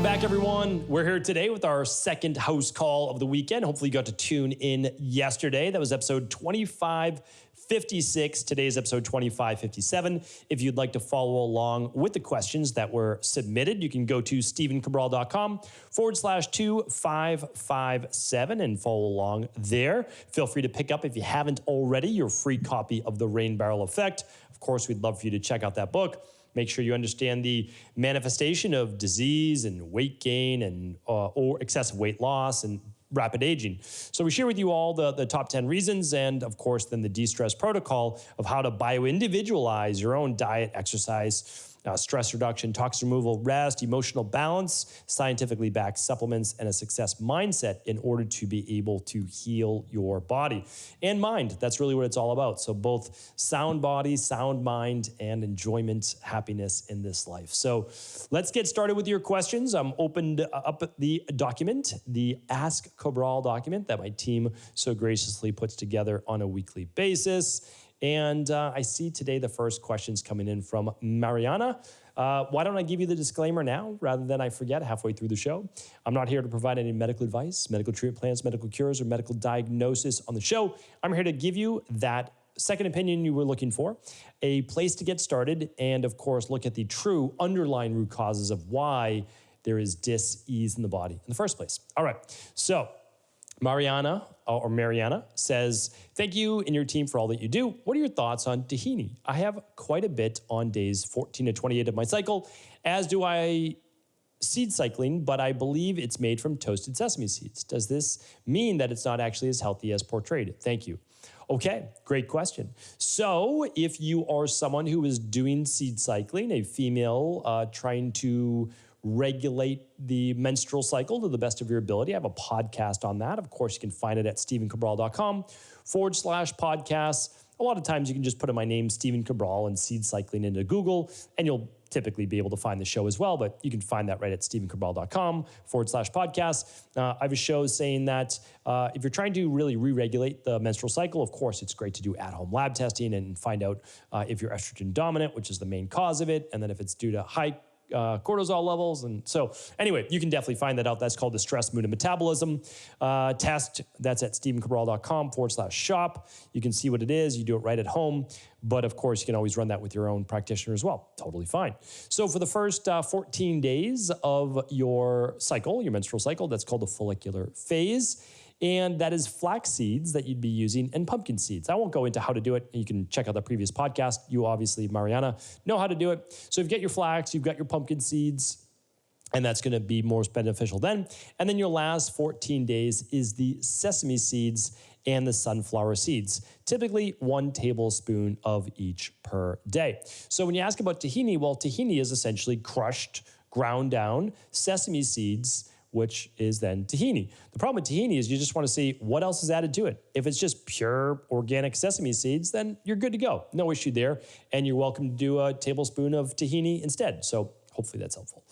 back, everyone. We're here today with our second house call of the weekend. Hopefully you got to tune in yesterday. That was episode 2556. Today's episode 2557. If you'd like to follow along with the questions that were submitted, you can go to stephencabral.com/2557 and follow along there. Feel free to pick up, if you haven't already, your free copy of The Rain Barrel Effect. Of course, we'd love for you to check out that book. Make sure you understand the manifestation of disease and weight gain and or excessive weight loss and rapid aging. So we share with you all the top 10 reasons and, of course, then the de-stress protocol of how to bio-individualize your own diet, exercise, stress reduction, toxin removal, rest, emotional balance, scientifically backed supplements, and a success mindset in order to be able to heal your body and mind. That's really what it's all about. So both sound body, sound mind, and enjoyment, happiness in this life. So let's get started with your questions. I'm opened up the document, the Ask Cabral document that my team so graciously puts together on a weekly basis. And I see today the first questions coming in from Mariana. Why don't I give you the disclaimer now rather than I forget halfway through the show? I'm not here to provide any medical advice, medical treatment plans, medical cures, or medical diagnosis on the show. I'm here to give you that second opinion you were looking for, a place to get started, and of course, look at the true underlying root causes of why there is dis-ease in the body in the first place. All right, so Mariana says, thank you and your team for all that you do. What are your thoughts on tahini? I have quite a bit on days 14 to 28 of my cycle, as do I seed cycling, but I believe it's made from toasted sesame seeds. Does this mean that it's not actually as healthy as portrayed? Thank you. Okay, great question. So if you are someone who is doing seed cycling, a female trying to regulate the menstrual cycle to the best of your ability, I have a podcast on that. Of course, you can find it at stephencabral.com/podcasts. A lot of times you can just put in my name, Stephen Cabral, and seed cycling into Google, and you'll typically be able to find the show as well, but you can find that right at stephencabral.com/podcasts. I have a show saying that if you're trying to really re-regulate the menstrual cycle, of course, it's great to do at-home lab testing and find out if you're estrogen dominant, which is the main cause of it, and then if it's due to high cortisol levels. And so anyway, you can definitely find that out. That's called the stress, mood, and metabolism test. That's at stephencabral.com/shop. You can see what it is. You do it right at home. But of course, you can always run that with your own practitioner as well. Totally fine. So for the first 14 days of your cycle, your menstrual cycle, that's called the follicular phase. And that is flax seeds that you'd be using and pumpkin seeds. I won't go into how to do it. You can check out the previous podcast. You obviously, Mariana, know how to do it. So you've got your flax, you've got your pumpkin seeds, and that's going to be more beneficial then. And then your last 14 days is the sesame seeds and the sunflower seeds, typically 1 tablespoon of each per day. So when you ask about tahini, well, tahini is essentially crushed, ground down sesame seeds, which is then tahini. The problem with tahini is you just want to see what else is added to it. If it's just pure organic sesame seeds, then you're good to go. No issue there. And you're welcome to do a tablespoon of tahini instead. So hopefully that's helpful.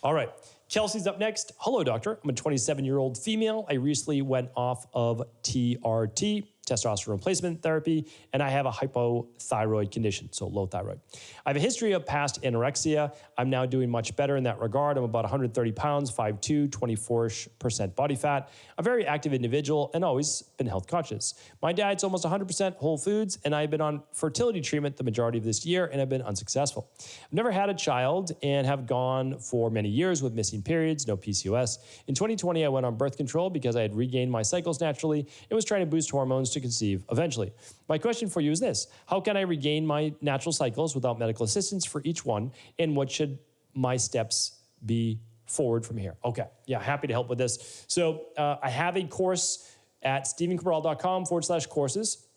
All right. Chelsea's up next. Hello, doctor. I'm a 27-year-old female. I recently went off of TRT, testosterone replacement therapy, and I have a hypothyroid condition, so low thyroid. I have a history of past anorexia. I'm now doing much better in that regard. I'm about 130 pounds, 5'2", 24% body fat. A very active individual and always been health conscious. My diet's almost 100% whole foods, and I've been on fertility treatment the majority of this year and have been unsuccessful. I've never had a child and have gone for many years with missing periods, no PCOS. In 2020, I went on birth control because I had regained my cycles naturally and was trying to boost hormones to conceive eventually. My question for you is this: how can I regain my natural cycles without medical assistance for each one, and what should my steps be forward from here? Okay, yeah, happy to help with this. So I have a course at stephencabral.com/courses.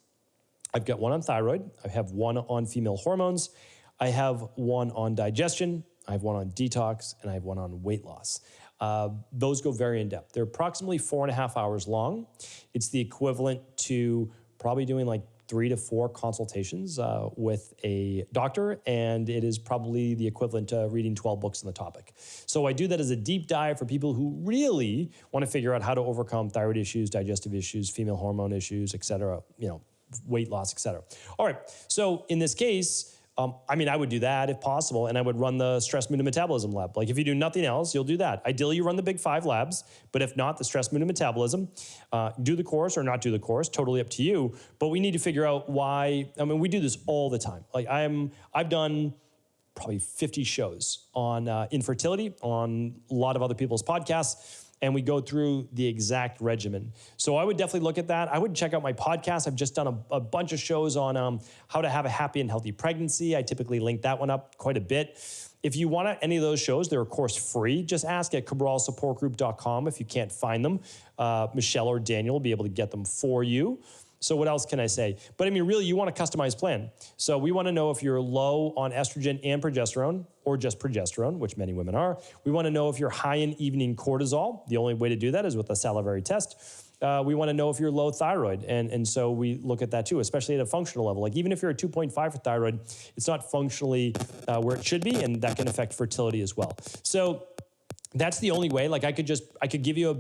I've got one on thyroid. I have one on female hormones. I have one on digestion. I have one on detox, and I have one on weight loss. Those go very in depth. They're approximately 4.5 hours long. It's the equivalent to probably doing like 3 to 4 consultations with a doctor, and it is probably the equivalent to reading 12 books on the topic. So I do that as a deep dive for people who really want to figure out how to overcome thyroid issues, digestive issues, female hormone issues, et cetera, weight loss, et cetera. All right, so in this case, I mean, I would do that if possible, and I would run the stress, mood, and metabolism lab. Like if you do nothing else, you'll do that. Ideally, you run the big 5 labs, but if not, the stress, mood, and metabolism, do the course or not do the course, totally up to you. But we need to figure out why. I mean, we do this all the time. Like I've done probably 50 shows on infertility on a lot of other people's podcasts, and we go through the exact regimen. So I would definitely look at that. I would check out my podcast. I've just done a bunch of shows on how to have a happy and healthy pregnancy. I typically link that one up quite a bit. If you want any of those shows, they're of course free. Just ask at cabralsupportgroup.com if you can't find them. Michelle or Daniel will be able to get them for you. So what else can I say? But I mean, really, you want a customized plan. So we want to know if you're low on estrogen and progesterone, or just progesterone, which many women are. We want to know if you're high in evening cortisol. The only way to do that is with a salivary test. We want to know if you're low thyroid. And so we look at that too, especially at a functional level. Like even if you're at 2.5 for thyroid, it's not functionally where it should be, and that can affect fertility as well. So that's the only way. Like I could give you a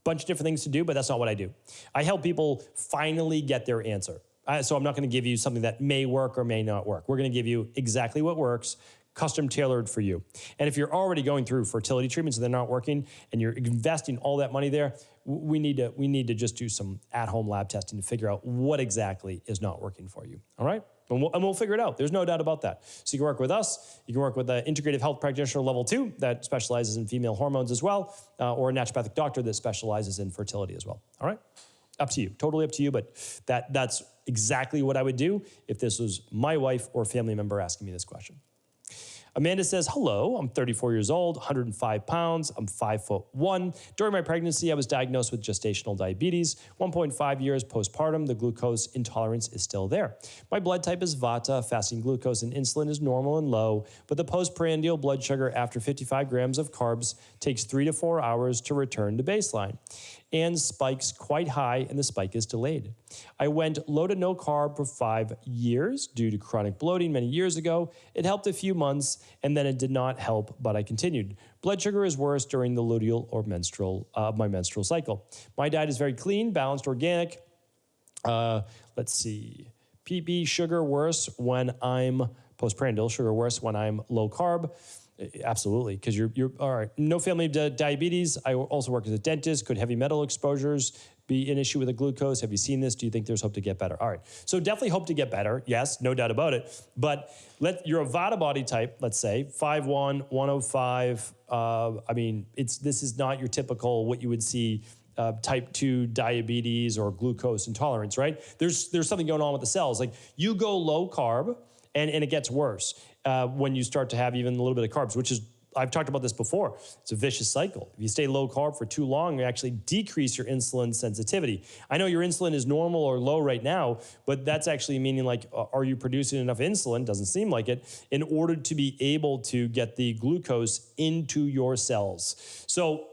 bunch of different things to do, but that's not what I do. I help people finally get their answer. So I'm not going to give you something that may work or may not work. We're going to give you exactly what works, custom tailored for you. And if you're already going through fertility treatments and they're not working and you're investing all that money there, we need to just do some at-home lab testing to figure out what exactly is not working for you. All right? And we'll figure it out. There's no doubt about that. So you can work with us. You can work with an Integrative Health Practitioner Level 2 that specializes in female hormones as well, or a naturopathic doctor that specializes in fertility as well. All right? Up to you. Totally up to you, but that's exactly what I would do if this was my wife or family member asking me this question. Amanda says, hello, I'm 34 years old, 105 pounds, I'm 5'1". During my pregnancy, I was diagnosed with gestational diabetes. 1.5 years postpartum, the glucose intolerance is still there. My blood type is Vata, fasting glucose and insulin is normal and low, but the postprandial blood sugar after 55 grams of carbs takes 3 to 4 hours to return to baseline and spikes quite high, and the spike is delayed. I went low to no carb for 5 years due to chronic bloating many years ago. It helped a few months, and then it did not help, but I continued. Blood sugar is worse during the luteal or my menstrual cycle. My diet is very clean, balanced, organic. Let's see. PB sugar worse when I'm postprandial, sugar worse when I'm low carb. Absolutely, because you're all right. No family of diabetes. I also work as a dentist. Could heavy metal exposures be an issue with the glucose? Have you seen this? Do you think there's hope to get better? All right, so definitely hope to get better. Yes, no doubt about it. But you're a Vata body type, let's say, 5'1", 105. I mean, this is not your typical what you would see type 2 diabetes or glucose intolerance, right? There's something going on with the cells. Like you go low carb, and it gets worse when you start to have even a little bit of carbs, which is, I've talked about this before. It's a vicious cycle. If you stay low carb for too long, you actually decrease your insulin sensitivity. I know your insulin is normal or low right now, but that's actually meaning like, are you producing enough insulin? Doesn't seem like it, in order to be able to get the glucose into your cells. So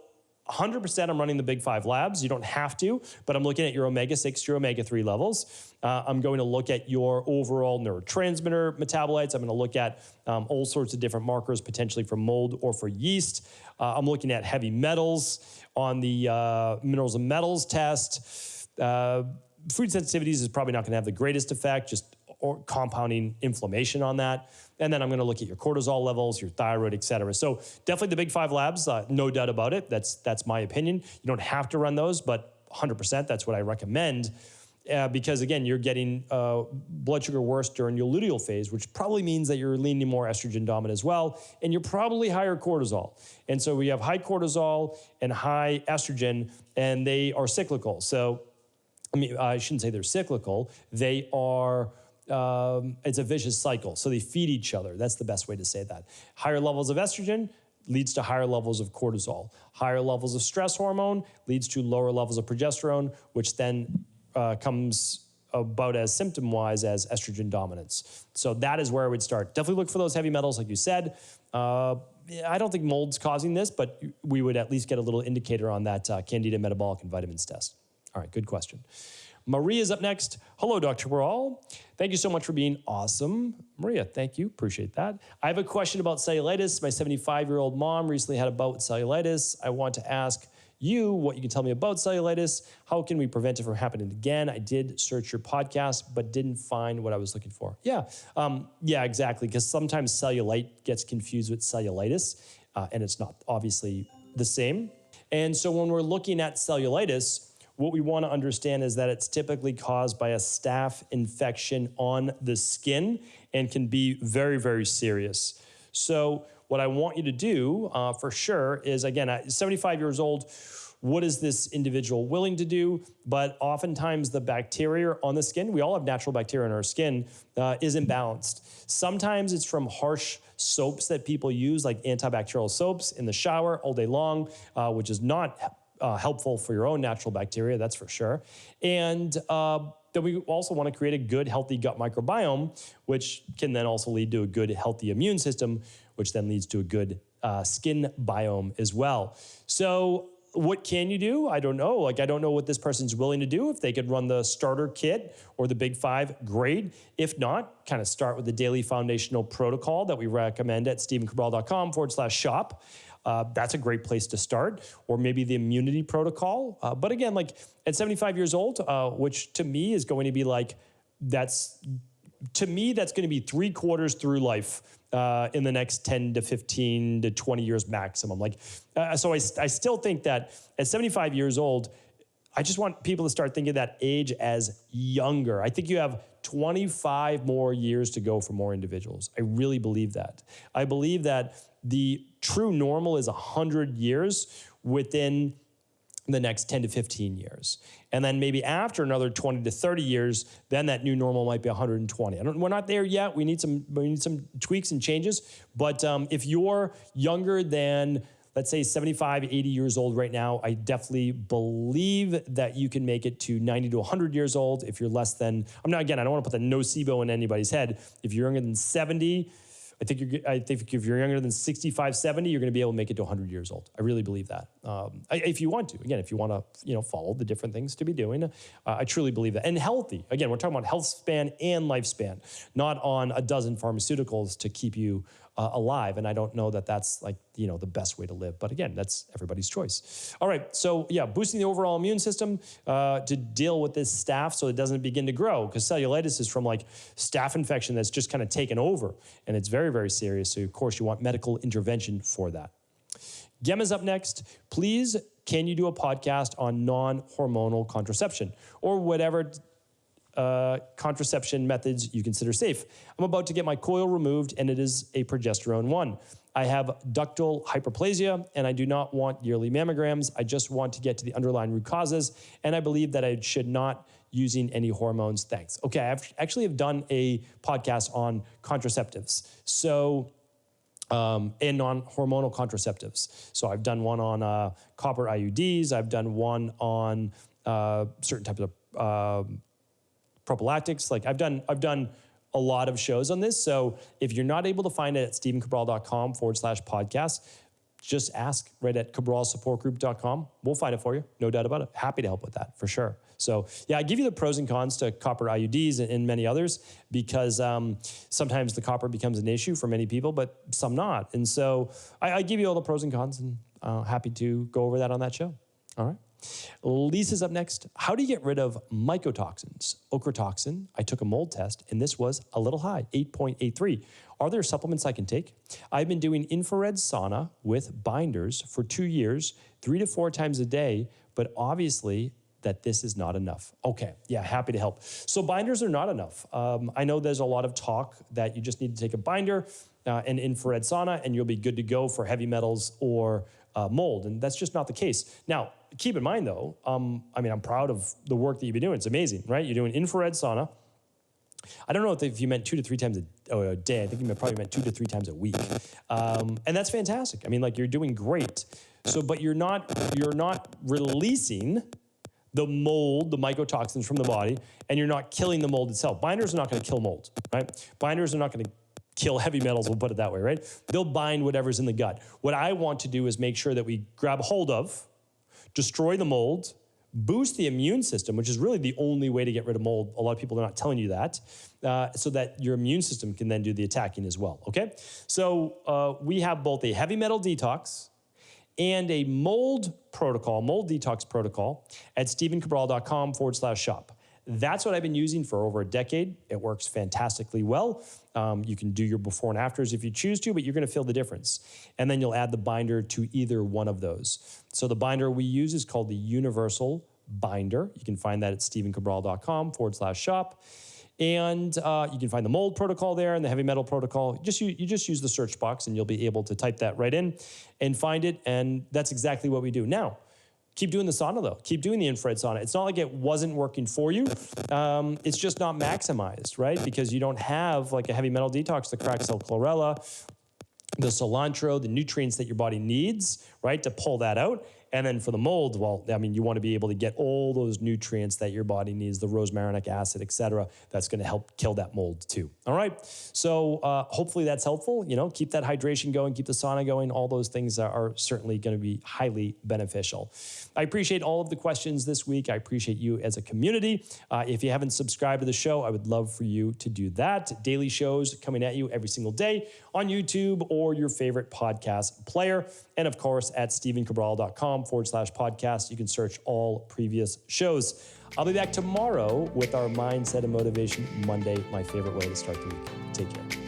100% I'm running the big 5 labs. You don't have to, but I'm looking at your omega-6, your omega-3 levels. I'm going to look at your overall neurotransmitter metabolites. I'm going to look at all sorts of different markers, potentially for mold or for yeast. I'm looking at heavy metals on the minerals and metals test. Food sensitivities is probably not going to have the greatest effect, just compounding inflammation on that. And then I'm going to look at your cortisol levels, your thyroid, et cetera. So definitely the big 5 labs, no doubt about it. That's my opinion. You don't have to run those, but 100% that's what I recommend. Because again, you're getting blood sugar worse during your luteal phase, which probably means that you're leaning more estrogen dominant as well, and you're probably higher cortisol. And so we have high cortisol and high estrogen, and they are cyclical. So, I mean, I shouldn't say they're cyclical. They are, it's a vicious cycle. So they feed each other. That's the best way to say that. Higher levels of estrogen leads to higher levels of cortisol. Higher levels of stress hormone leads to lower levels of progesterone, which then comes about as symptom-wise as estrogen dominance. So that is where I would start. Definitely look for those heavy metals, like you said. I don't think mold's causing this, but we would at least get a little indicator on that Candida metabolic and vitamins test. All right, good question. Maria's up next. Hello, Dr. Cabral. Thank you so much for being awesome. Maria, thank you. Appreciate that. I have a question about cellulitis. My 75-year-old mom recently had a bout with cellulitis. I want to ask what you can tell me about cellulitis. How can we prevent it from happening again? I did search your podcast, but didn't find what I was looking for. Yeah, exactly. Because sometimes cellulite gets confused with cellulitis, and it's not obviously the same. And so when we're looking at cellulitis, what we want to understand is that it's typically caused by a staph infection on the skin and can be very, very serious. So what I want you to do for sure is, again, at 75 years old, what is this individual willing to do? But oftentimes the bacteria on the skin, we all have natural bacteria in our skin, is imbalanced. Sometimes it's from harsh soaps that people use, like antibacterial soaps in the shower all day long, which is not helpful for your own natural bacteria, that's for sure. And then we also want to create a good, healthy gut microbiome, which can then also lead to a good, healthy immune system, which then leads to a good skin biome as well. So what can you do? I don't know. I don't know what this person's willing to do. If they could run the starter kit or the Big 5, great. If not, kind of start with the daily foundational protocol that we recommend at stephencabral.com/shop. That's a great place to start, or maybe the immunity protocol. But again, at 75 years old, which to me is going to be that's going to be 3/4 through life in the next 10 to 15 to 20 years maximum. So I still think that at 75 years old, I just want people to start thinking of that age as younger. I think you have 25 more years to go for more individuals. I really believe that. I believe that the true normal is 100 years within the next 10 to 15 years. And then maybe after another 20 to 30 years, then that new normal might be 120. We're not there yet. We need some tweaks and changes. But if you're younger than, let's say, 75, 80 years old right now, I definitely believe that you can make it to 90 to 100 years old. If you're less than, I don't want to put the nocebo in anybody's head. If you're younger than 70, I think if you're younger than 65, 70, you're going to be able to make it to 100 years old. I really believe that. If you want to, again, if you want to, follow the different things to be doing, I truly believe that. And healthy, again, we're talking about health span and lifespan, not on a dozen pharmaceuticals to keep you alive. And I don't know that that's the best way to live. But again, that's everybody's choice. All right. So yeah, boosting the overall immune system to deal with this staph so it doesn't begin to grow, because cellulitis is from staph infection that's just kind of taken over. And it's very, very serious. So of course you want medical intervention for that. Gemma's up next. Please, can you do a podcast on non-hormonal contraception or whatever contraception methods you consider safe? I'm about to get my coil removed and it is a progesterone one. I have ductal hyperplasia and I do not want yearly mammograms. I just want to get to the underlying root causes, and I believe that I should not using any hormones. Thanks. Okay, I actually have done a podcast on contraceptives. So and non-hormonal contraceptives. So I've done one on copper IUDs. I've done one on certain types of prophylactics. I've done a lot of shows on this. So if you're not able to find it at stephencabral.com/podcast, just ask right at cabralsupportgroup.com. We'll find it for you. No doubt about it. Happy to help with that for sure. So yeah, I give you the pros and cons to copper IUDs and many others, because sometimes the copper becomes an issue for many people, but some not. And so I give you all the pros and cons, and happy to go over that on that show. All right. Lisa's up next. How do you get rid of mycotoxins? Ochratoxin. I took a mold test and this was a little high, 8.83. Are there supplements I can take? I've been doing infrared sauna with binders for 2 years, 3 to 4 times a day, but obviously that this is not enough. Okay, yeah, happy to help. So binders are not enough. I know there's a lot of talk that you just need to take a binder and infrared sauna and you'll be good to go for heavy metals or mold, and that's just not the case. Now, keep in mind though, I'm proud of the work that you've been doing. It's amazing, right? You're doing infrared sauna. I don't know if you meant 2 to 3 times a day. I think you probably meant 2 to 3 times a week. And that's fantastic. You're doing great. So, but you're not releasing the mold, the mycotoxins from the body, and you're not killing the mold itself. Binders are not going to kill mold, right? Binders are not going to kill heavy metals, we'll put it that way, right? They'll bind whatever's in the gut. What I want to do is make sure that we grab hold of, destroy the mold, boost the immune system, which is really the only way to get rid of mold. A lot of people are not telling you that, so that your immune system can then do the attacking as well, okay? So we have both a heavy metal detox and a mold detox protocol at stephencabral.com/shop. That's what I've been using for over a decade. It works fantastically well. You can do your before and afters if you choose to, but you're going to feel the difference. And then you'll add the binder to either one of those. So the binder we use is called the Universal Binder. You can find that at stephencabral.com/shop. And you can find the mold protocol there and the heavy metal protocol. You just use the search box and you'll be able to type that right in and find it. And that's exactly what we do. Now, keep doing the sauna though. Keep doing the infrared sauna. It's not like it wasn't working for you. It's just not maximized, right? Because you don't have like a heavy metal detox, the Craxel chlorella, the cilantro, the nutrients that your body needs, right, to pull that out. And then for the mold, well, I mean, you want to be able to get all those nutrients that your body needs, the rosmarinic acid, et cetera. That's going to help kill that mold too. All right. So hopefully that's helpful. You know, keep that hydration going, keep the sauna going. All those things are certainly going to be highly beneficial. I appreciate all of the questions this week. I appreciate you as a community. If you haven't subscribed to the show, I would love for you to do that. Daily shows coming at you every single day on YouTube or your favorite podcast player. And of course, at stephencabral.com/podcast, you can search all previous shows. I'll be back tomorrow with our Mindset and Motivation Monday, my favorite way to start the week. Take care.